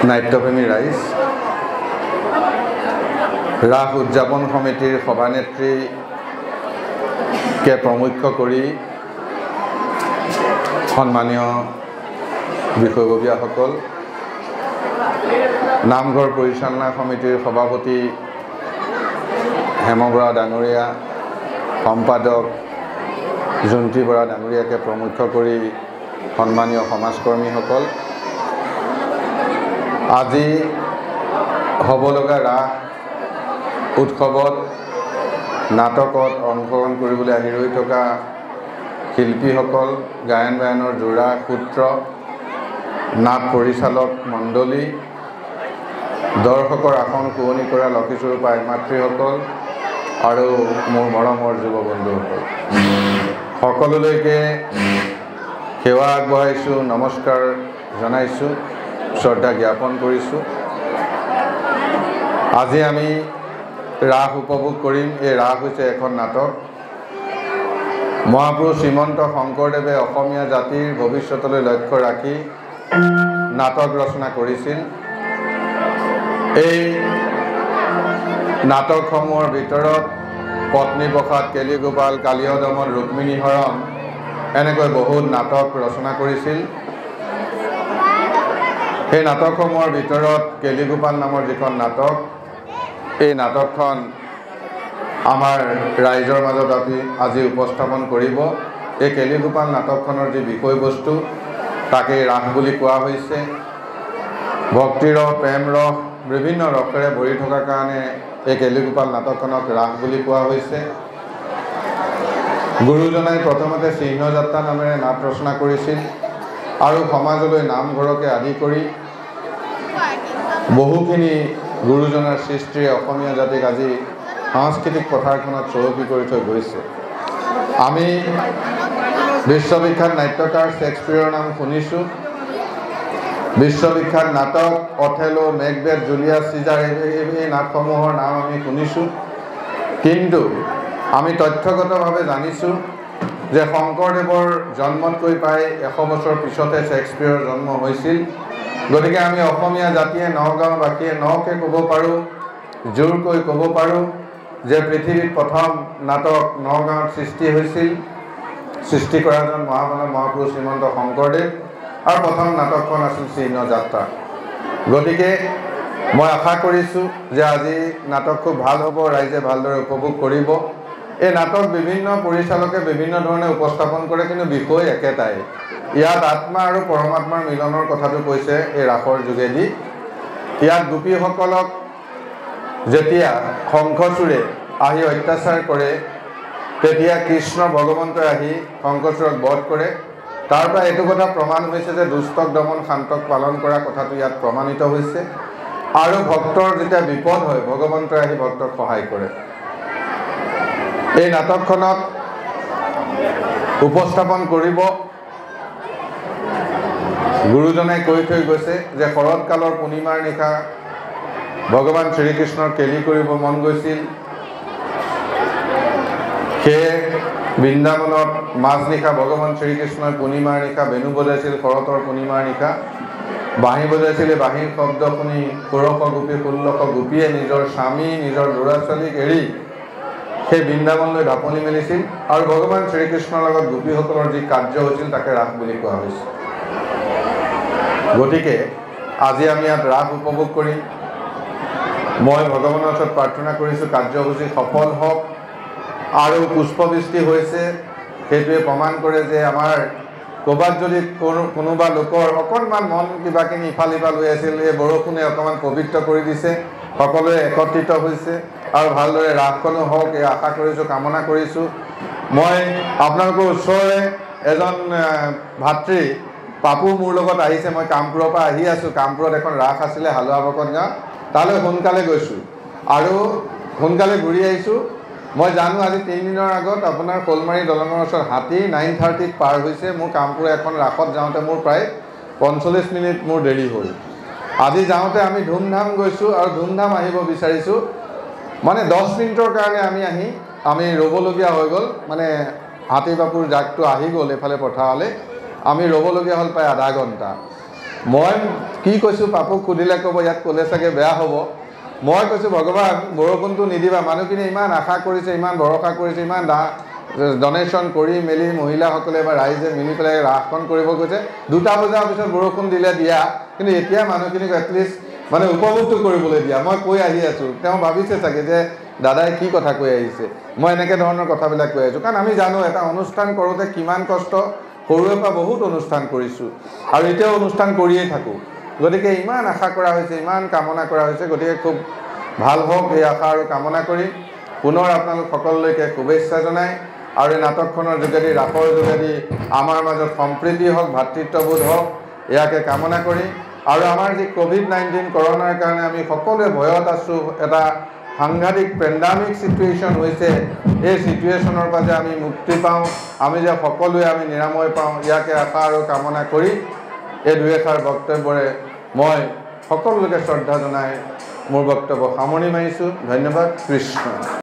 নাট্যপ্ৰেমী ৰাইজ, ৰাস উদযাপন সমিতিৰ সভানেত্ৰীকে প্ৰমুখ্য কৰি সন্মানীয় বিষয়ববীয়াসকল, নামঘৰ পৰিচালনা সমিতিৰ সভাপতি হেম বৰা ডাঙৰীয়া, সম্পাদক জুন্তি বৰা ডাঙৰীয়াকে প্ৰমুখ্য কৰি সন্মানীয় সমাজকৰ্মীসকল, আজি হ'ব লগা ৰাস উৎসৱত নাটকত অংশগ্ৰহণ কৰিবলৈ আহি ৰৈ থকা শিল্পীসকল, গায়ন বায়নৰ যোৰা সূত্ৰ, নাট পৰিচালক মণ্ডলী, দৰ্শকৰ আসন শুৱনি কৰা লক্ষীস্বৰূপ আই মাতৃসকল আৰু মোৰ মৰমৰ যুৱ বন্ধুসকল, সকলোলৈকে সেৱা আগবঢ়াইছোঁ, নমস্কাৰ জনাইছোঁ, শ্ৰদ্ধা জ্ঞাপন কৰিছোঁ। আজি আমি ৰাস উপভোগ কৰিম। এই ৰাস হৈছে এখন নাটক। মহাপুৰুষ শ্ৰীমন্ত শংকৰদেৱে অসমীয়া জাতিৰ ভৱিষ্যতলৈ লক্ষ্য ৰাখি নাটক ৰচনা কৰিছিল। এই নাটকসমূহৰ ভিতৰত পত্নীপ্ৰসাদ, কেলিগোপাল, কালীয় দমন, ৰুক্মিণী হৰণ এনেকৈ বহুত নাটক ৰচনা কৰিছিল। সেই নাটকসমূহৰ ভিতৰত কেলিগোপাল নামৰ যিখন নাটক, এই নাটকখন আমাৰ ৰাইজৰ মাজত আজি উপস্থাপন কৰিব। এই কেলিগোপাল নাটকখনৰ যি বিষয়বস্তু তাকে ৰাস বুলি কোৱা হৈছে। ভক্তিৰস, প্ৰেম ৰস, বিভিন্ন ৰসেৰে ভৰি থকাৰ কাৰণে এই কেলিগোপাল নাটকখনক ৰাস বুলি কোৱা হৈছে। গুৰুজনাই প্ৰথমতে চিহ্নযাত্ৰা নামেৰে নাট ৰচনা কৰিছিল আৰু সমাজলৈ নামঘৰকে আদি কৰি বহুখিনি গুৰুজনাৰ সৃষ্টিৰে অসমীয়া জাতিক আজি সাংস্কৃতিক পথাৰখনত চহকী কৰি থৈ গৈছে। আমি বিশ্ববিখ্যাত নাট্যকাৰ শ্বেক্সপিয়ৰৰ নাম শুনিছোঁ, বিশ্ববিখ্যাত নাটক অথেলো, মেকবেথ, জুলিয়াছ চিজাৰ এই নাটসমূহৰ নাম আমি শুনিছোঁ। কিন্তু আমি তথ্যগতভাৱে জানিছোঁ যে শংকৰদেৱৰ জন্মতকৈ প্ৰায় 100 বছৰ পিছতে শ্বেক্সপিয়ৰৰ জন্ম হৈছিল। গতিকে আমি অসমীয়া জাতিয়ে, নগাঁওবাসীয়ে নকে ক'ব পাৰোঁ, জোৰকৈ ক'ব পাৰোঁ যে পৃথিৱীত প্ৰথম নাটক নগাঁৱত সৃষ্টি হৈছিল। সৃষ্টি কৰাজন মহামানৱ মহাপুৰুষ শ্ৰীমন্ত শংকৰদেৱ আৰু প্ৰথম নাটকখন আছিল চিহ্নযাত্ৰা। গতিকে মই আশা কৰিছোঁ যে আজি নাটক খুব ভাল হ'ব, ৰাইজে ভালদৰে উপভোগ কৰিব। এই নাটক বিভিন্ন পৰিচালকে বিভিন্ন ধৰণে উপস্থাপন কৰে, কিন্তু বিষয় একেটাই। ইয়াত আত্মা আৰু পৰমাত্মাৰ মিলনৰ কথাটো কৈছে এই ৰাসৰ যোগেদি। ইয়াত গোপীসকলক যেতিয়া শংখচূড়ে আহি অত্যাচাৰ কৰে, তেতিয়া কৃষ্ণ ভগৱন্তই আহি শংখচূড়ক বধ কৰে। তাৰ পৰা এইটো কথা প্ৰমাণ হৈছে যে দুষ্টক দমন, শান্তক পালন কৰা কথাটো ইয়াত প্ৰমাণিত হৈছে। আৰু ভক্তৰ যেতিয়া বিপদ হয়, ভগৱন্তই আহি ভক্তক সহায় কৰে। এই নাটকখনত উপস্থাপন কৰিব গুৰুজনাই কৈ থৈ গৈছে যে শৰৎকালৰ পূৰ্ণিমাৰ নিশা ভগৱান শ্ৰীকৃষ্ণৰ কেলি কৰিব মন গৈছিল। সেয়ে বৃন্দাবনত মাজনিশা ভগৱান শ্ৰীকৃষ্ণই পূৰ্ণিমাৰ নিশা বেণু বজাইছিল। শৰতৰ পূৰ্ণিমাৰ নিশা বাঁহী বজাইছিলে। বাঁহীৰ শব্দ শুনি 1600 গোপী 1600 গোপীয়ে নিজৰ স্বামী, নিজৰ ল'ৰা ছোৱালীক এৰি সেই বৃন্দাবনলৈ ঢাপলি মেলিছিল। আৰু ভগৱান শ্ৰীকৃষ্ণৰ লগত গোপীসকলৰ যি কাৰ্য হৈছিল তাকে ৰাস বুলি কোৱা হৈছে। গতিকে আজি আমি ইয়াত ৰাস উপভোগ কৰিম। মই ভগৱানৰ ওচৰত প্ৰাৰ্থনা কৰিছোঁ কাৰ্যসূচী সফল হওক। আৰু পুষ্পবৃষ্টি হৈছে, সেইটোৱে প্ৰমাণ কৰে যে আমাৰ ক'ৰবাত যদি কোনোবা লোকৰ অকণমান মন কিবাখিনি ইফাল সিফাল হৈ আছিল, এই বৰষুণে অকণমান পবিত্ৰ কৰি দিছে, সকলোৱে একত্ৰিত হৈছে আৰু ভালদৰে ৰাসখনো হওক এই আশা কৰিছোঁ, কামনা কৰিছোঁ। মই আপোনালোকৰ ওচৰৰে এজন ভাতৃ পাপু মোৰ লগত আহিছে। মই কামপুৰৰ পৰা আহি আছোঁ। কামপুৰত এখন ৰাস আছিলে হালোৱা ভকত গাঁও, তালৈ সোনকালে গৈছোঁ আৰু সোনকালে ঘূৰি আহিছোঁ। মই জানো আজি 3 দিনৰ আগত আপোনাৰ শ'লমাৰী দলঙৰ ওচৰত হাতী 9:30ত পাৰ হৈছে। মোৰ কামপুৰ এখন ৰাসত যাওঁতে মোৰ প্ৰায় 45 মিনিট মোৰ দেৰি হ'ল। আজি যাওঁতে আমি ধুমধাম গৈছোঁ আৰু ধুমধাম আহিব বিচাৰিছোঁ। মানে 10 মিনিটৰ কাৰণে আমি ৰ'বলগীয়া হৈ গ'ল। মানে হাতী বাপুৰ জাকটো আহি গ'ল এইফালে পথাৰলৈ, আমি ৰ'বলগীয়া হ'ল প্ৰায় আধা ঘণ্টা। মই কি কৈছোঁ পাপুক সুধিলে ক'ব ইয়াত ক'লে চাগে বেয়া হ'ব। মই কৈছোঁ ভগৱান বৰষুণটো নিদিবা, মানুহখিনি ইমান আশা কৰিছে, ইমান ভৰসা কৰিছে, ইমান ডনেশ্যন কৰি মেলি মহিলাসকলে বা ৰাইজে মিলি পেলাই ৰাসখন কৰিব গৈছে, 2টা বজাৰ পিছত বৰষুণ দিলে দিয়া, কিন্তু এতিয়া মানুহখিনিক এটলিষ্ট মানে উপভোগটো কৰিবলৈ দিয়া। মই কৈ আহি আছোঁ, তেওঁ ভাবিছে চাগে যে দাদাই কি কথা কৈ আহিছে, মই এনেকৈ ধৰণৰ কথাবিলাক কৈ আহিছোঁ। কাৰণ আমি জানো এটা অনুষ্ঠান কৰোঁতে কিমান কষ্ট, সৰুৰে পৰা বহুত অনুষ্ঠান কৰিছোঁ আৰু এতিয়াও অনুষ্ঠান কৰিয়েই থাকোঁ। গতিকে ইমান আশা কৰা হৈছে, ইমান কামনা কৰা হৈছে, গতিকে খুব ভাল হওক এই আশা আৰু কামনা কৰি পুনৰ আপোনালোক সকলোলৈকে শুভেচ্ছা জনাই আৰু এই নাটকখনৰ যোগেদি, ৰাসৰ যোগেদি আমাৰ মাজত সম্প্ৰীতি হওক, ভাতৃত্ববোধ হওক, ইয়াকে কামনা কৰি আৰু আমাৰ যি COVID-19 কৰোণাৰ কাৰণে আমি সকলোৱে ভয়ত আছোঁ, এটা সাংঘাতিক পেণ্ডামিক চিটুৱেশ্যন হৈছে, এই চিটুৱেশ্যনৰ পৰা যে আমি মুক্তি পাওঁ, আমি যে সকলোৱে আমি নিৰাময় পাওঁ, ইয়াকে আশা আৰু কামনা কৰি এই 2 এষাৰ বক্তব্যৰে মই সকলোকে শ্ৰদ্ধা জনাই মোৰ বক্তব্য সামৰণি মাৰিছোঁ। ধন্যবাদ। কৃষ্ণ।